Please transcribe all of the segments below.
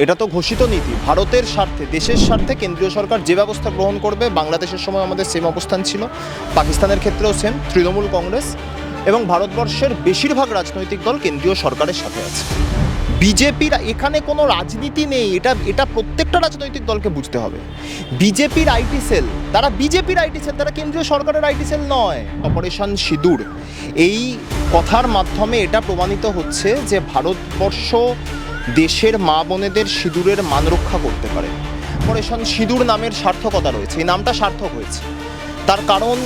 এটা তো ঘোষিত নীতি। ভারতের স্বার্থে, দেশের স্বার্থে কেন্দ্রীয় সরকার যে ব্যবস্থা গ্রহণ করবে, বাংলাদেশের সময় আমাদের সেম অবস্থান ছিল, পাকিস্তানের ক্ষেত্রেও সেম। তৃণমূল কংগ্রেস এবং ভারতবর্ষের বেশিরভাগ রাজনৈতিক দল কেন্দ্রীয় সরকারের সাথে আছে। বিজেপির এখানে কোনো রাজনীতি নেই, এটা প্রত্যেকটা রাজনৈতিক দলকে বুঝতে হবে। বিজেপির আইটি সেল, তারা বিজেপির আইটি সেল, তারা কেন্দ্রীয় সরকারের আইটি সেল নয়। অপারেশন সিঁদুর, এই কথার মাধ্যমে এটা প্রমাণিত হচ্ছে যে ভারতবর্ষ দেশের মা বোনেদের সিঁদুরের মান রক্ষা করতে পারে। অপারেশন সিঁদুর নামের সার্থকতা রয়েছে, এই নামটা সার্থক হয়েছে। তার কারণ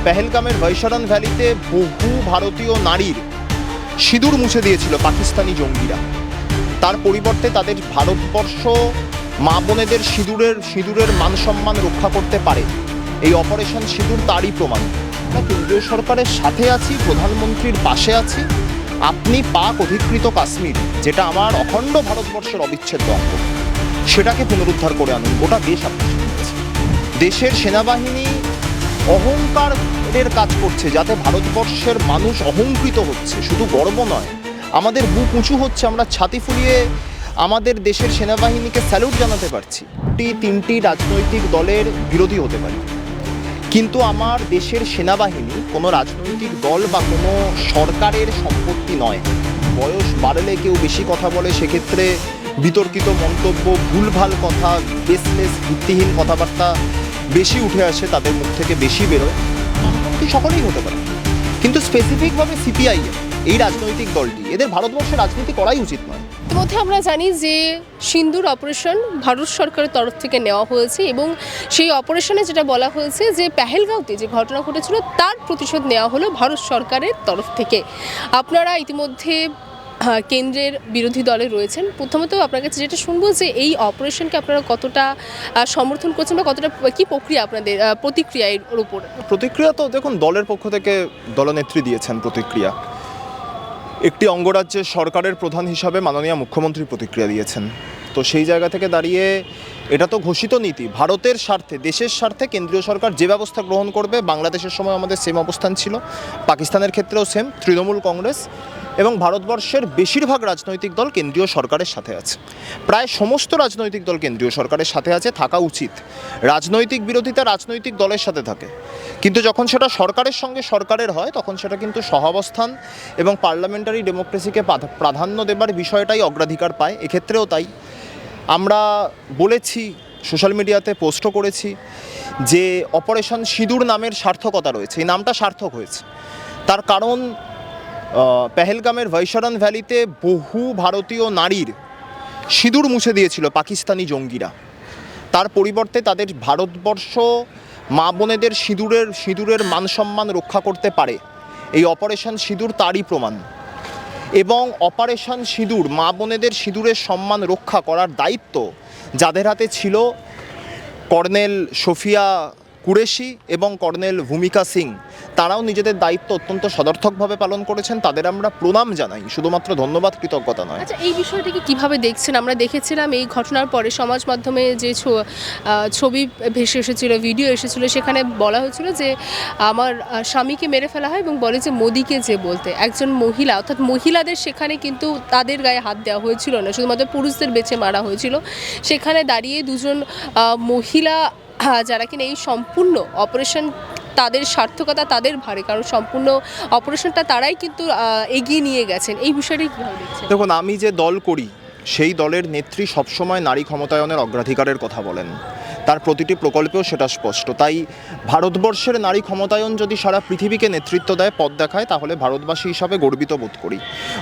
পেহেলগামের বৈশারণ ভ্যালিতে বহু ভারতীয় নারীর সিঁদুর মুছে দিয়েছিল পাকিস্তানি জঙ্গিরা। তার পরিবর্তে তাদের ভারতবর্ষ মা বোনেদের সিঁদুরের মান সম্মান রক্ষা করতে পারে। এই অপারেশন সিঁদুর তারই প্রমাণ। আমরা কেন্দ্রীয় সরকারের সাথে আছি, প্রধানমন্ত্রীর পাশে আছি। আপনি পাক অধিকৃত কাশ্মীর, যেটা আমার অখণ্ড ভারতবর্ষের অবিচ্ছেদ্য অঙ্গ, সেটাকে পুনরুদ্ধার করে আনুন। গোটা দেশ আপনার সাথে আছে। দেশের সেনাবাহিনী অহংকারের কাজ করছে, যাতে ভারতবর্ষের মানুষ অহংকৃত হচ্ছে। শুধু গর্ব নয়, আমাদের বুক উঁচু হচ্ছে, আমরা ছাতি ফুলিয়ে আমাদের দেশের সেনাবাহিনীকে স্যালুট জানাতে পারছি। তিনটি রাজনৈতিক দলের বিরোধী হতে পারি, কিন্তু আমার দেশের সেনাবাহিনী কোনো রাজনৈতিক দল বা কোনো সরকারের সম্পত্তি নয়। বয়স বাড়লে কেউ বেশি কথা বলে, সেক্ষেত্রে বিতর্কিত মন্তব্য, ভুলভাল কথা, বেসলেস ভিত্তিহীন কথাবার্তা বেশি উঠে আসে, তাদের মুখ থেকে বেশি বেরোয়। এমনকি সকলেই হতে পারে, কিন্তু স্পেসিফিকভাবে সিপিআইএম এই রাজনৈতিক দলটি, এদের ভারতবর্ষে রাজনীতি করাই উচিত নয়। ইতিমধ্যে আমরা জানি যে সিন্দুর অপারেশন ভারত সরকারের তরফ থেকে নেওয়া হয়েছে এবং সেই অপারেশনে যেটা বলা হয়েছে যে পেহেলগাঁওতে যে ঘটনা ঘটেছিল তার প্রতিশোধ নেওয়া হলো ভারত সরকারের তরফ থেকে। আপনারা ইতিমধ্যে কেন্দ্রের বিরোধী দলে রয়েছেন। প্রথমত আপনার কাছে যেটা শুনবো যে এই অপারেশনকে আপনারা কতটা সমর্থন করছেন বা কতটা কী প্রক্রিয়া আপনাদের প্রতিক্রিয়া এর উপর? প্রতিক্রিয়া তো দেখুন, দলের পক্ষ থেকে দলনেত্রী দিয়েছেন প্রতিক্রিয়া। একটি অঙ্গরাজ্যের সরকারের প্রধান হিসাবে মাননীয় মুখ্যমন্ত্রী প্রতিক্রিয়া দিয়েছেন। তো সেই জায়গা থেকে দাঁড়িয়ে এটা তো ঘোষিত নীতি। ভারতের স্বার্থে, দেশের স্বার্থে কেন্দ্রীয় সরকার যে ব্যবস্থা গ্রহণ করবে, বাংলাদেশের সময় আমাদের সেম অবস্থান ছিল, পাকিস্তানের ক্ষেত্রেও সেম। তৃণমূল কংগ্রেস এবং ভারতবর্ষের বেশিরভাগ রাজনৈতিক দল কেন্দ্রীয় সরকারের সাথে আছে। প্রায় সমস্ত রাজনৈতিক দল কেন্দ্রীয় সরকারের সাথে আছে, থাকা উচিত। রাজনৈতিক বিরোধিতা রাজনৈতিক দলের সাথে থাকে, কিন্তু যখন সেটা সরকারের সঙ্গে সরকারের হয়, তখন সেটা কিন্তু সহাবস্থান এবং পার্লামেন্টারি ডেমোক্রেসিকে প্রাধান্য দেবার বিষয়টাই অগ্রাধিকার পায়। এক্ষেত্রেও তাই। আমরা বলেছি, সোশ্যাল মিডিয়াতে পোস্টও করেছি যে অপারেশন সিঁদুর নামের সার্থকতা রয়েছে, এই নামটা সার্থক হয়েছে। তার কারণ পেহেলগামের বৈশারণ ভ্যালিতে বহু ভারতীয় নারীর সিঁদুর মুছে দিয়েছিল পাকিস্তানি জঙ্গিরা। তার পরিবর্তে তাদের ভারতবর্ষ মা বোনেদের সিঁদুরের মান সম্মান রক্ষা করতে পারে। এই অপারেশন সিঁদুর তারই প্রমাণ। এবং অপারেশন সিঁদুর, মা বোনেদের সিঁদুরের সম্মান রক্ষা করার দায়িত্ব যাদের হাতে ছিল, কর্নেল সোফিয়া কুরেশি এবং কর্নেল ভূমিকা সিং, তারাও নিজেদের দায়িত্ব অত্যন্ত সদর্থকভাবে পালন করেছেন। তাদের আমরা প্রণাম জানাই, শুধুমাত্র ধন্যবাদ, কৃতজ্ঞতা নয়। আচ্ছা, এই বিষয়টাকে কিভাবে দেখছেন? আমরা দেখেছিলাম এই ঘটনার পরে সমাজ মাধ্যমে যে ছবি ভেসে এসেছিল, ভিডিও এসেছিল, সেখানে বলা হয়েছিল যে আমার স্বামীকে মেরে ফেলা হয় এবং বলে যে মোদিকে যে বলতে। একজন মহিলা, অর্থাৎ মহিলাদের সেখানে কিন্তু তাদের গায়ে হাত দেওয়া হয়েছিল না, শুধুমাত্র পুরুষদের বেছে মারা হয়েছিল। সেখানে দাঁড়িয়ে দুজন মহিলা যারা কিনা এই সম্পূর্ণ অপারেশন, তাদের সার্থকতা তাদের ভারে, কারণ সম্পূর্ণ অপারেশনটা তারাই কিন্তু এগিয়ে নিয়ে গেছেন। এই বিষয়টাই কীভাবে দেখছেন? দেখুন, আমি যে দল করি সেই দলের নেত্রী সবসময় নারী ক্ষমতায়নের অগ্রাধিকারের কথা বলেন, তার প্রতিটি প্রকল্পেও সেটা স্পষ্ট। তাই ভারতবর্ষের নারী ক্ষমতায়ন যদি সারা পৃথিবীকে নেতৃত্ব দেয়, পথ দেখায়, তাহলে ভারতবাসী হিসাবে গর্বিত বোধ করি,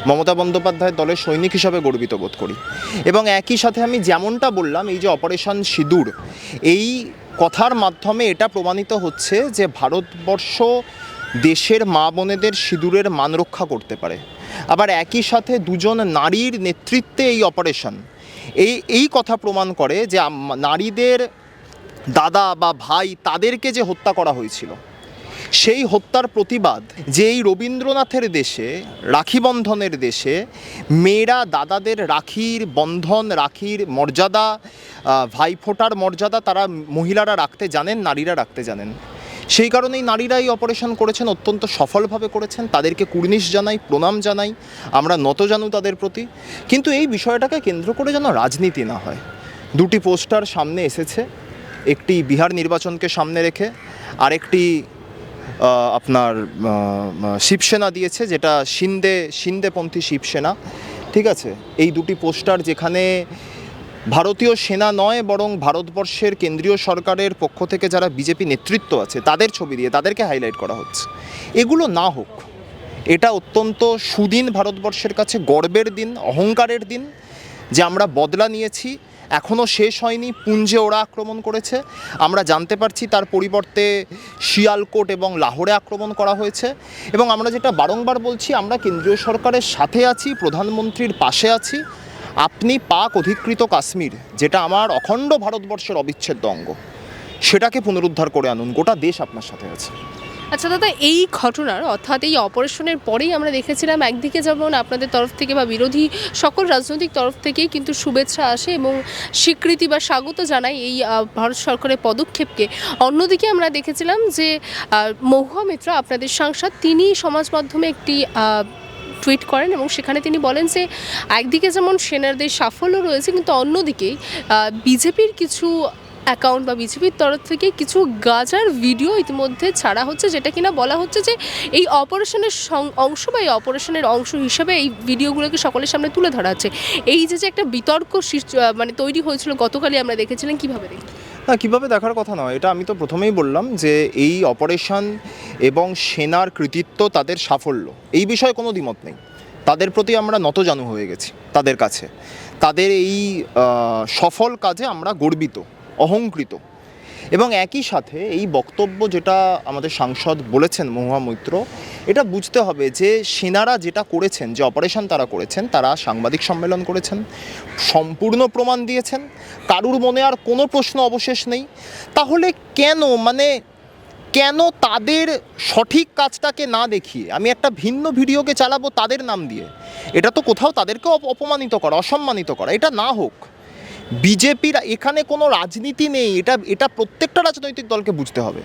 মমতা বন্দ্যোপাধ্যায়ের দলের সৈনিক হিসাবে গর্বিত বোধ করি। এবং একই সাথে আমি যেমনটা বললাম, এই যে অপারেশন সিঁদুর, এই কথার মাধ্যমে এটা প্রমাণিত হচ্ছে যে ভারতবর্ষ দেশের মা বোনেদের সিঁদুরের মান রক্ষা করতে পারে। আবার একই সাথে দুজন নারীর নেতৃত্বে এই অপারেশন, এই কথা প্রমাণ করে যে নারীদের দাদা বা ভাই, তাদেরকে যে হত্যা করা হয়েছিল, সেই হত্যার প্রতিবাদ যে এই রবীন্দ্রনাথের দেশে, রাখি বন্ধনের দেশে মেয়েরা দাদাদের রাখির বন্ধন, রাখির মর্যাদা, ভাইফোঁটার মর্যাদা তারা মহিলারা রাখতে জানেন, নারীরা রাখতে জানেন। সেই কারণেই নারীরা এই অপারেশন করেছেন, অত্যন্ত সফলভাবে করেছেন। তাদেরকে কুর্নিশ জানাই, প্রণাম জানাই, আমরা নত জানু তাদের প্রতি। কিন্তু এই বিষয়টাকে কেন্দ্র করে যেন রাজনীতি না হয়। দুটি পোস্টার সামনে এসেছে, একটি বিহার নির্বাচনকে সামনে রেখে, আরেকটি আপনার শিবসেনা দিয়েছে, যেটা শিন্দেপন্থী শিবসেনা। ঠিক আছে, এই দুটি পোস্টার যেখানে ভারতীয় সেনা নয় বরং ভারতবর্ষের কেন্দ্রীয় সরকারের পক্ষ থেকে যারা বিজেপি নেতৃত্ব আছে তাদের ছবি দিয়ে তাদেরকে হাইলাইট করা হচ্ছে। এগুলো না হোক, এটা অত্যন্ত সুদিন, ভারতবর্ষের কাছে গর্বের দিন, অহংকারের দিন যে আমরা বদলা নিয়েছি। এখনও শেষ হয়নি, পুঞ্জে ওরা আক্রমণ করেছে, আমরা জানতে পারছি তার পরিবর্তে শিয়ালকোট এবং লাহোরে আক্রমণ করা হয়েছে। এবং আমরা যেটা বারংবার বলছি, আমরা কেন্দ্রীয় সরকারের সাথে আছি, প্রধানমন্ত্রীর পাশে আছি। আপনি পাক অধিকৃত কাশ্মীর, যেটা আমার অখণ্ড ভারতবর্ষের অবিচ্ছেদ্য অঙ্গ, সেটাকে পুনরুদ্ধার করে আনুন, গোটা দেশ আপনার সাথে আছে। আচ্ছা দাদা, এই ঘটনার অর্থাৎ এই অপারেশনের পরেই আমরা দেখেছিলাম একদিকে যেমন আপনাদের তরফ থেকে বা বিরোধী সকল রাজনৈতিক তরফ থেকেই কিন্তু শুভেচ্ছা আসে এবং স্বীকৃতি বা স্বাগত জানায় এই ভারত সরকারের পদক্ষেপকে। অন্যদিকে আমরা দেখেছিলাম যে মহুয়া মিত্রা, আপনাদের সাংসদ, তিনি সমাজ মাধ্যমে একটি টুইট করেন এবং সেখানে তিনি বলেন যে একদিকে যেমন সেনাদের সাফল্য রয়েছে, কিন্তু অন্যদিকে বিজেপির কিছু অ্যাকাউন্ট বা বিজেপির তরফ থেকে কিছু গাজার ভিডিও ইতিমধ্যে ছাড়া হচ্ছে, যেটা কিনা বলা হচ্ছে যে এই অপারেশনের অংশ বা এই অপারেশনের অংশ হিসাবে এই ভিডিওগুলোকে সকলের সামনে তুলে ধরা হচ্ছে। এই যে একটা বিতর্ক মানে তৈরি হয়েছিল গতকালই আমরা দেখেছিলাম, কীভাবে দেখি? না, কীভাবে দেখার কথা নয়, এটা আমি তো প্রথমেই বললাম যে এই অপারেশন এবং সেনার কৃতিত্ব, তাদের সাফল্য, এই বিষয়ে কোনো দ্বিমত নেই। তাদের প্রতি আমরা নতজানু হয়ে গেছি, তাদের কাছে তাদের এই সফল কাজে আমরা গর্বিত, অহংকৃত। এবং একই সাথে এই বক্তব্য যেটা আমাদের সাংসদ বলেছেন মহুয়া মৈত্র, এটা বুঝতে হবে যে সেনারা যেটা করেছেন, যে অপারেশন তারা করেছেন, তারা সাংবাদিক সম্মেলন করেছেন, সম্পূর্ণ প্রমাণ দিয়েছেন, কারুর মনে আর কোনো প্রশ্ন অবশেষ নেই। তাহলে কেন তাদের সঠিক কাজটাকে না দেখিয়ে আমি একটা ভিন্ন ভিডিওকে চালাবো তাদের নাম দিয়ে? এটা তো কোথাও তাদেরকে অপমানিত করা, অসম্মানিত করা। এটা না হোক। বিজেপির এখানে কোনো রাজনীতি নেই, এটা প্রত্যেকটা রাজনৈতিক দলকে বুঝতে হবে।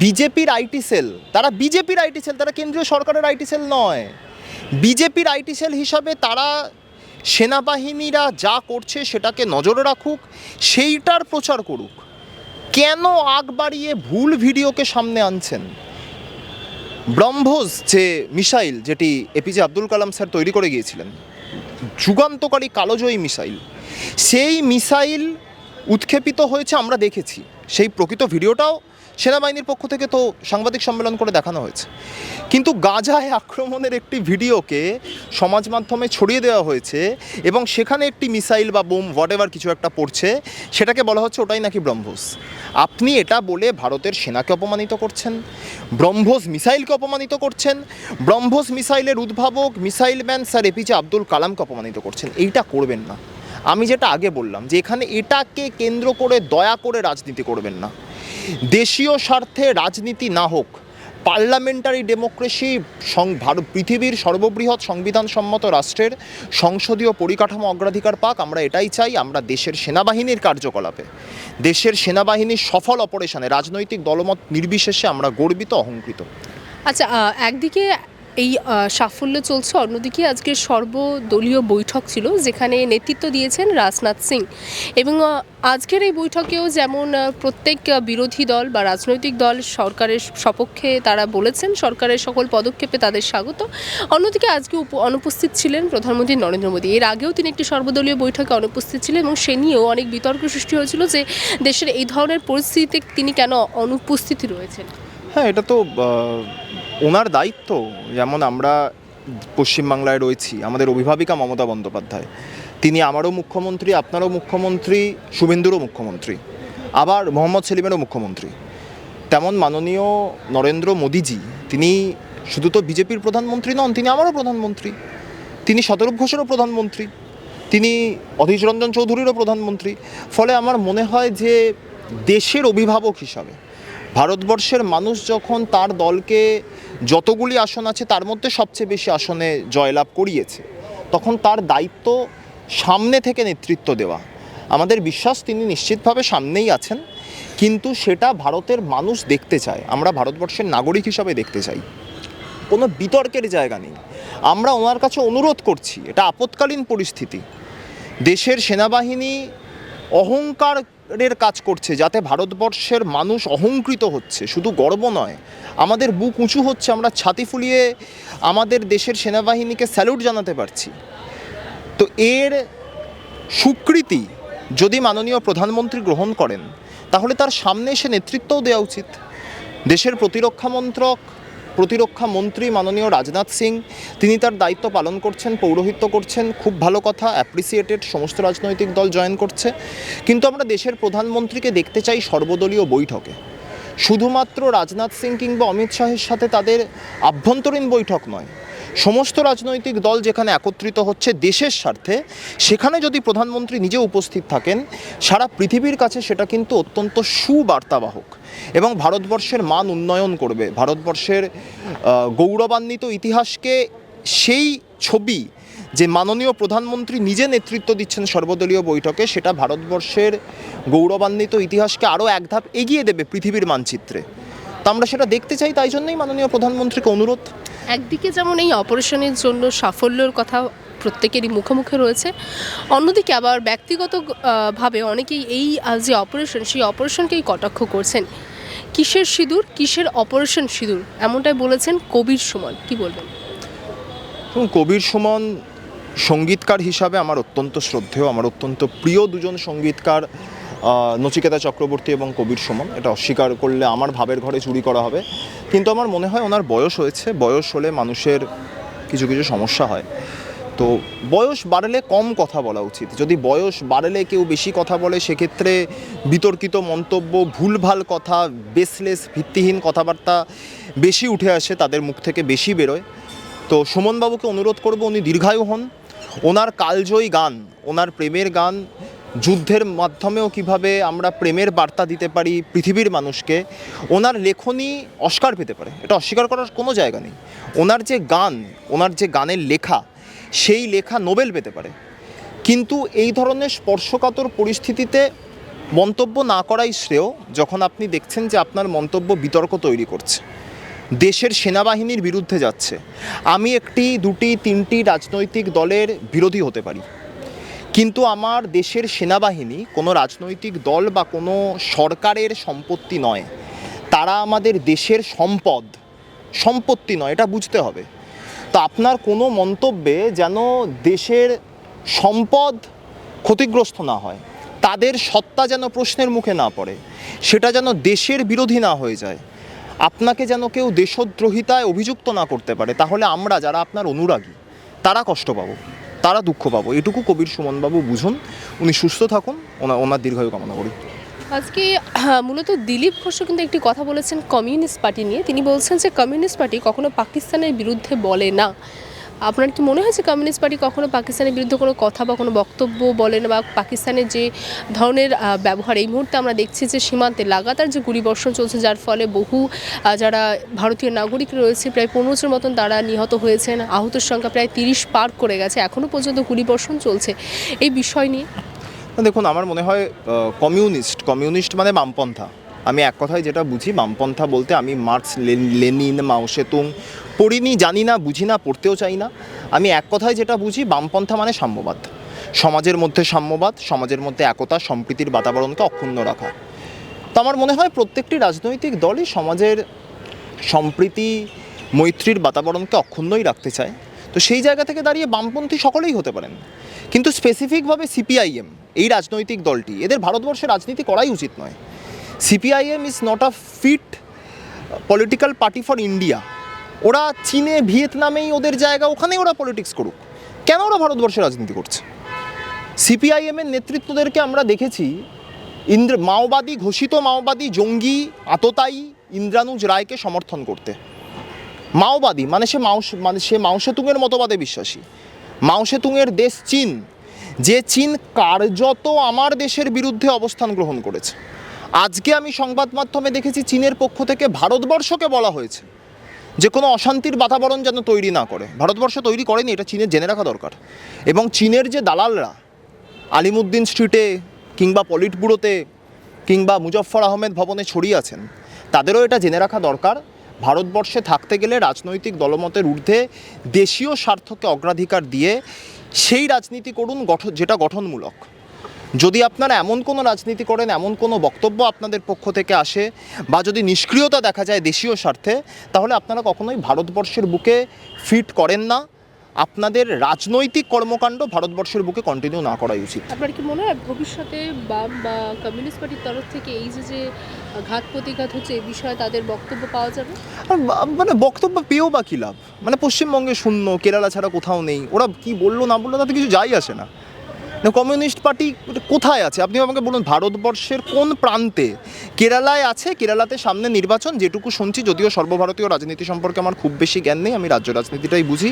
বিজেপির আইটি সেল, তারা বিজেপির আইটি সেল, তারা কেন্দ্রীয় সরকারের আইটি সেল নয়। বিজেপির আইটি সেল হিসাবে তারা সেনাবাহিনীরা যা করছে সেটাকে নজরে রাখুক, সেইটার প্রচার করুক। কেন আগ বাড়িয়ে ভুল ভিডিওকে সামনে আনছেন? ব্রহ্মোস যে মিসাইল, যেটি এপিজে আব্দুল কালাম স্যার তৈরি করে গিয়েছিলেন, যুগান্তকারী কালোজয়ী মিসাইল, সেই মিসাইল উৎক্ষেপিত হয়েছে, আমরা দেখেছি। সেই প্রকৃত ভিডিওটাও সেনাবাহিনীর পক্ষ থেকে তো সাংবাদিক সম্মেলন করে দেখানো হয়েছে। কিন্তু গাজায় আক্রমণের একটি ভিডিওকে সমাজ মাধ্যমে ছড়িয়ে দেওয়া হয়েছে এবং সেখানে একটি মিসাইল বা বোম হোয়াটএভার কিছু একটা পড়ছে, সেটাকে বলা হচ্ছে ওটাই নাকি ব্রহ্মোস। আপনি এটা বলে ভারতের সেনাকে অপমানিত করছেন, ব্রহ্মোস মিসাইলকে অপমানিত করছেন, ব্রহ্মোস মিসাইলের উদ্ভাবক missile man sir APJ Abdul কালামকে অপমানিত করছেন। এইটা করবেন না। আমি যেটা আগে বললাম যে এখানে এটাকে কেন্দ্র করে দয়া করে রাজনীতি করবেন না। দেশীয় স্বার্থে রাজনীতি না হোক, পার্লামেন্টারি ডেমোক্রেসি, পৃথিবীর সর্ববৃহৎ সংবিধানসম্মত রাষ্ট্রের সংসদীয় পরিকাঠামো অগ্রাধিকার পাক, আমরা এটাই চাই। আমরা দেশের সেনাবাহিনীর কার্যকলাপে, দেশের সেনাবাহিনীর সফল অপারেশনে রাজনৈতিক দলমত নির্বিশেষে আমরা গর্বিত, অহংকৃত। আচ্ছা, একদিকে এই সাফল্য চলছে, অন্যদিকে আজকের সর্বদলীয় বৈঠক ছিল যেখানে নেতৃত্ব দিয়েছেন রাজনাথ সিং এবং আজকের এই বৈঠকেও যেমন প্রত্যেক বিরোধী দল বা রাজনৈতিক দল সরকারের সপক্ষে তারা বলেছেন সরকারের সকল পদক্ষেপে তাদের স্বাগত। অন্যদিকে আজকে অনুপস্থিত ছিলেন প্রধানমন্ত্রী নরেন্দ্র মোদী। এর আগেও তিনি একটি সর্বদলীয় বৈঠকে অনুপস্থিত ছিলেন এবং সে নিয়েও অনেক বিতর্ক সৃষ্টি হয়েছিল যে দেশের এই ধরনের পরিস্থিতিতে তিনি কেন অনুপস্থিত রয়েছেন। হ্যাঁ, এটা তো ওনার দায়িত্ব। যেমন আমরা পশ্চিমবাংলায় রয়েছি, আমাদের অভিভাবিকা মমতা বন্দ্যোপাধ্যায়, তিনি আমারও মুখ্যমন্ত্রী, আপনারও মুখ্যমন্ত্রী, শুভেন্দুরও মুখ্যমন্ত্রী, আবার মোহাম্মদ সেলিমেরও মুখ্যমন্ত্রী। তেমন মাননীয় নরেন্দ্র মোদীজি, তিনি শুধু তো বিজেপির প্রধানমন্ত্রী নন, তিনি আমারও প্রধানমন্ত্রী, তিনি শতরূপ ঘোষেরও প্রধানমন্ত্রী, তিনি অধীর রঞ্জন চৌধুরীরও প্রধানমন্ত্রী। ফলে আমার মনে হয় যে দেশের অভিভাবক হিসাবে ভারতবর্ষের মানুষ যখন তার দলকে যতগুলি আসন আছে তার মধ্যে সবচেয়ে বেশি আসনে জয়লাভ করিয়েছে, তখন তার দায়িত্ব সামনে থেকে নেতৃত্ব দেওয়া। আমাদের বিশ্বাস তিনি নিশ্চিতভাবে সামনেই আছেন কিন্তু সেটা ভারতের মানুষ দেখতে চায়, আমরা ভারতবর্ষের নাগরিক হিসাবে দেখতে চাই। কোনো বিতর্কের জায়গা নেই। আমরা ওনার কাছে অনুরোধ করছি, এটা আপৎকালীন পরিস্থিতি, দেশের সেনাবাহিনী অহংকারের কাজ করছে, যাতে ভারতবর্ষের মানুষ অহংকৃত হচ্ছে, শুধু গর্ব নয়, আমাদের বুক উঁচু হচ্ছে, আমরা ছাতি ফুলিয়ে আমাদের দেশের সেনাবাহিনীকে স্যালুট জানাতে পারছি। তো এর স্বীকৃতি যদি মাননীয় প্রধানমন্ত্রী গ্রহণ করেন, তাহলে তার সামনে এসে নেতৃত্বও দেওয়া উচিত। দেশের প্রতিরক্ষা মন্ত্রী মাননীয় রাজনাথ সিং, তিনি তার দায়িত্ব পালন করছেন, পৌরোহিত্য করছেন, খুব ভালো কথা, অ্যাপ্রিসিয়েটেড, সমস্ত রাজনৈতিক দল জয়েন করছে। কিন্তু আমরা দেশের প্রধানমন্ত্রীকে দেখতে চাই সর্বদলীয় বৈঠকে, শুধুমাত্র রাজনাথ সিং কিংবা অমিত শাহের সাথে তাদের আভ্যন্তরীণ বৈঠক নয়, সমস্ত রাজনৈতিক দল যেখানে একত্রিত হচ্ছে দেশের স্বার্থে, সেখানে যদি প্রধানমন্ত্রী নিজে উপস্থিত থাকেন, সারা পৃথিবীর কাছে সেটা কিন্তু অত্যন্ত সুবার্তাবাহক এবং ভারতবর্ষের মান উন্নয়ন করবে। ভারতবর্ষের গৌরবান্বিত ইতিহাসকে সেই ছবি যে মাননীয় প্রধানমন্ত্রী নিজে নেতৃত্ব দিচ্ছেন সর্বদলীয় বৈঠকে, সেটা ভারতবর্ষের গৌরবান্বিত ইতিহাসকে আরও এক ধাপ এগিয়ে দেবে পৃথিবীর মানচিত্রে। তো আমরা সেটা দেখতে চাই, তাই জন্যই মাননীয় প্রধানমন্ত্রীকে অনুরোধ। একদিকে যেমন এই অপারেশনের জন্য সাফল্যের কথা প্রত্যেকেরই মুখে মুখে রয়েছে, অন্যদিকে আবার ব্যক্তিগত ভাবে অনেকেই এই যে অপারেশন, সেই অপারেশনকেই কটাক্ষ করছেন। কিসের সিঁদুর, কিসের অপারেশন সিঁদুর, এমনটাই বলেছেন কবির সুমন। কি বলবেন? কবির সুমন সঙ্গীতকার হিসাবে আমার অত্যন্ত শ্রদ্ধেয়, আমার অত্যন্ত প্রিয় দুজন সঙ্গীতকার, নচিকেতা চক্রবর্তী এবং কবির সুমন। এটা অস্বীকার করলে আমার ভাবের ঘরে চুরি করা হবে। কিন্তু আমার মনে হয় ওনার বয়স হয়েছে, বয়স হলে মানুষের কিছু কিছু সমস্যা হয়। তো বয়স বাড়লে কম কথা বলা উচিত। যদি বয়স বাড়লে কেউ বেশি কথা বলে, সেক্ষেত্রে বিতর্কিত মন্তব্য, ভুলভাল কথা, বেসলেস, ভিত্তিহীন কথাবার্তা বেশি উঠে আসে, তাদের মুখ থেকে বেশি বেরোয়। তো সুমনবাবুকে অনুরোধ করব, উনি দীর্ঘায়ু হন। ওনার কালজয়ী গান, ওনার প্রেমের গান, যুদ্ধের মাধ্যমেও কিভাবে আমরা প্রেমের বার্তা দিতে পারি পৃথিবীর মানুষকে, ওনার লেখনী অস্কার পেতে পারে, এটা অস্বীকার করার কোনো জায়গা নেই। ওনার যে গান, ওনার যে গানের লেখা, সেই লেখা নোবেল পেতে পারে। কিন্তু এই ধরনের স্পর্শকাতর পরিস্থিতিতে মন্তব্য না করাই শ্রেয়, যখন আপনি দেখছেন যে আপনার মন্তব্য বিতর্ক তৈরি করছে, দেশের সেনাবাহিনীর বিরুদ্ধে যাচ্ছে। আমি একটি, দুটি, তিনটি রাজনৈতিক দলের বিরোধী হতে পারি, কিন্তু আমার দেশের সেনাবাহিনী কোনো রাজনৈতিক দল বা কোনো সরকারের সম্পত্তি নয়। তারা আমাদের দেশের সম্পত্তি নয়, এটা বুঝতে হবে। তো আপনার কোনো মন্তব্যে যেন দেশের সম্পদ ক্ষতিগ্রস্ত না হয়, তাদের সত্তা যেন প্রশ্নের মুখে না পড়ে, সেটা যেন দেশের বিরোধী না হয়ে যায়, আপনাকে যেন কেউ দেশদ্রোহিতায় অভিযুক্ত না করতে পারে, তাহলে আমরা যারা আপনার অনুরাগী তারা কষ্ট পাবো, তারা দুঃখ পাবো। এটুকু কবির সুমনবাবু বুঝুন। উনি সুস্থ থাকুন, ওনার দীর্ঘায়ু কামনা করি। আজকে মূলত দিলীপ ঘোষও কিন্তু একটি কথা বলেছেন কমিউনিস্ট পার্টি নিয়ে। তিনি বলছেন যে কমিউনিস্ট পার্টি কখনো পাকিস্তানের বিরুদ্ধে বলে না। আপনার কি মনে হয় যে কমিউনিস্ট পার্টি কখনো পাকিস্তানের বিরুদ্ধে কোনো কথা বা কোনো বক্তব্য বলে না, বা পাকিস্তানের যে ধরনের ব্যবহার এই মুহূর্তে আমরা দেখছি যে সীমান্তে লাগাতার যে গুলিবর্ষণ চলছে, যার ফলে বহু যারা ভারতীয় নাগরিক রয়েছে প্রায় 15 মতন তারা নিহত হয়েছেন, আহতের সংখ্যা প্রায় 30 পার করে গেছে, এখনও পর্যন্ত গুলিবর্ষণ চলছে, এই বিষয় নিয়ে? দেখুন, আমার মনে হয় কমিউনিস্ট মানে বামপন্থা। আমি এক কথায় যেটা বুঝি, বামপন্থা বলতে আমি মার্কস, লেনিন, মাও সেতুং পড়িনি, জানি না, বুঝি না, পড়তেও চাই না। আমি এক কথায় যেটা বুঝি, বামপন্থা মানে সাম্যবাদ, সমাজের মধ্যে সাম্যবাদ, সমাজের মধ্যে একতা, সম্প্রীতির বাতাবরণকে অক্ষুণ্ণ রাখা। তো আমার মনে হয় প্রত্যেকটি রাজনৈতিক দলই সমাজের সম্প্রীতি, মৈত্রীর বাতাবরণকে অক্ষুণ্ণই রাখতে চায়। তো সেই জায়গা থেকে দাঁড়িয়ে বামপন্থী সকলেই হতে পারেন, কিন্তু স্পেসিফিকভাবে সিপিআইএম এই রাজনৈতিক দলটি, এদের ভারতবর্ষে রাজনীতি করাই উচিত নয়। CPIM is not a fit political party for India. ওরা চীনে, ভিয়েতনামেই ওদের জায়গা, ওখানেই ওরা পলিটিক্স করুক, কেন ওরা ভারতবর্ষে রাজনীতি করছে? সিপিআইএমের নেতৃত্বদেরকে আমরা দেখেছি মাওবাদী, ঘোষিত মাওবাদী, জঙ্গি, আততায়ী ইন্দ্রানুজ রায়কে সমর্থন করতে। মাওবাদী মানে সে মাও সেতুংয়ের মতবাদে বিশ্বাসী। মাও সেতুংয়ের দেশ চীন, যে চীন কার্যত আমার দেশের বিরুদ্ধে অবস্থান গ্রহণ করেছে। আজকে আমি সংবাদ মাধ্যমে দেখেছি চীনের পক্ষ থেকে ভারতবর্ষকে বলা হয়েছে যে কোনো অশান্তির বাতাবরণ যেন তৈরি না করে। ভারতবর্ষ তৈরি করেনি, এটা চীনের জেনে রাখা দরকার। এবং চীনের যে দালালরা আলিমুদ্দিন স্ট্রিটে কিংবা পলিট ব্যুরোতে কিংবা মুজফফর আহমেদ ভবনে ছড়িয়ে আছেন, তাদেরও এটা জেনে রাখা দরকার, ভারতবর্ষে থাকতে গেলে রাজনৈতিক দলমতের ঊর্ধ্বে দেশীয় স্বার্থকে অগ্রাধিকার দিয়ে সেই রাজনীতি করুন যেটা গঠনমূলক। যদি আপনারা এমন কোনো রাজনীতি করেন, এমন কোনো বক্তব্য আপনাদের পক্ষ থেকে আসে, বা যদি নিষ্ক্রিয়তা দেখা যায় দেশীয় স্বার্থে, তাহলে আপনারা কখনোই ভারতবর্ষের বুকে ফিট করেন না। আপনাদের রাজনৈতিক কর্মকাণ্ড ভারতবর্ষের বুকে কন্টিনিউ না করাই উচিত। আপনার কি মনে হয় ভবিষ্যতে বাম বা কমিউনিস্ট পার্টির তরফ থেকে এই যে ঘাত প্রতিঘাত হচ্ছে এই বিষয়ে তাদের বক্তব্য পাওয়া যাবে? মানে বক্তব্য পেয়েও বা কী লাভ? মানে পশ্চিমবঙ্গে শূন্য, কেরালা ছাড়া কোথাও নেই। ওরা কি বললো না বললো তাতে কিছু যাই আসে না। কমিউনিস্ট পার্টি কোথায় আছে আপনি আমাকে বলুন, ভারতবর্ষের কোন প্রান্তে? কেরালায় আছে, কেরালাতে সামনে নির্বাচন, যেটুকু শুনছি, যদিও সর্বভারতীয় রাজনীতি সম্পর্কে আমার খুব বেশি জ্ঞান নেই, আমি রাজ্য রাজনীতিটাই বুঝি,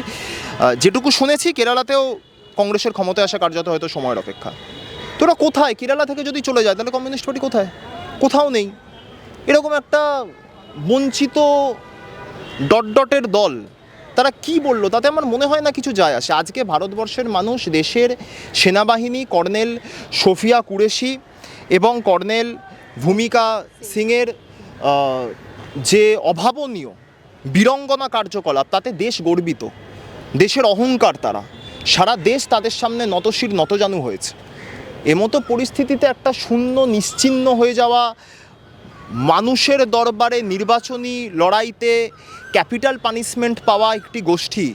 যেটুকু শুনেছি কেরালাতেও কংগ্রেসের ক্ষমতায় আসা কার্যত হয়তো সময়ের অপেক্ষা। তো ওরা কোথায়? কেরালা থেকে যদি চলে যায় তাহলে কমিউনিস্ট পার্টি কোথায়? কোথাও নেই। এরকম একটা বঞ্চিত ডটের দল, তারা কি বললো তাতে আমার মনে হয় না কিছু যায় আসে। আজকে ভারতবর্ষের মানুষ দেশের সেনাবাহিনী, কর্নেল সোফিয়া কুরেশি এবং কর্নেল ভূমিকা সিংয়ের যে অভাবনীয় বীরঙ্গনা কার্যকলাপ, তাতে দেশ গর্বিত, দেশের অহংকার তারা, সারা দেশ তাদের সামনে নতশির নতজানু হয়েছে। এমতো পরিস্থিতিতে একটা শূন্য নিশ্চিহ্ন হয়ে যাওয়া মানুষের দরবারে নির্বাচনী লড়াইতে ক্যাপিটাল পানিশমেন্ট পাওয়া একটি গোষ্ঠী,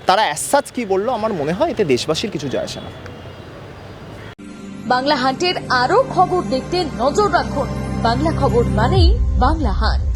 তারা অ্যাসাজ কি বললো আমার মনে হয় এতে দেশবাসীর কিছু যায় আসে না। বাংলা হান্টের আরো খবর দেখতে নজর রাখুন। বাংলা খবর মানেই বাংলা হান্ট।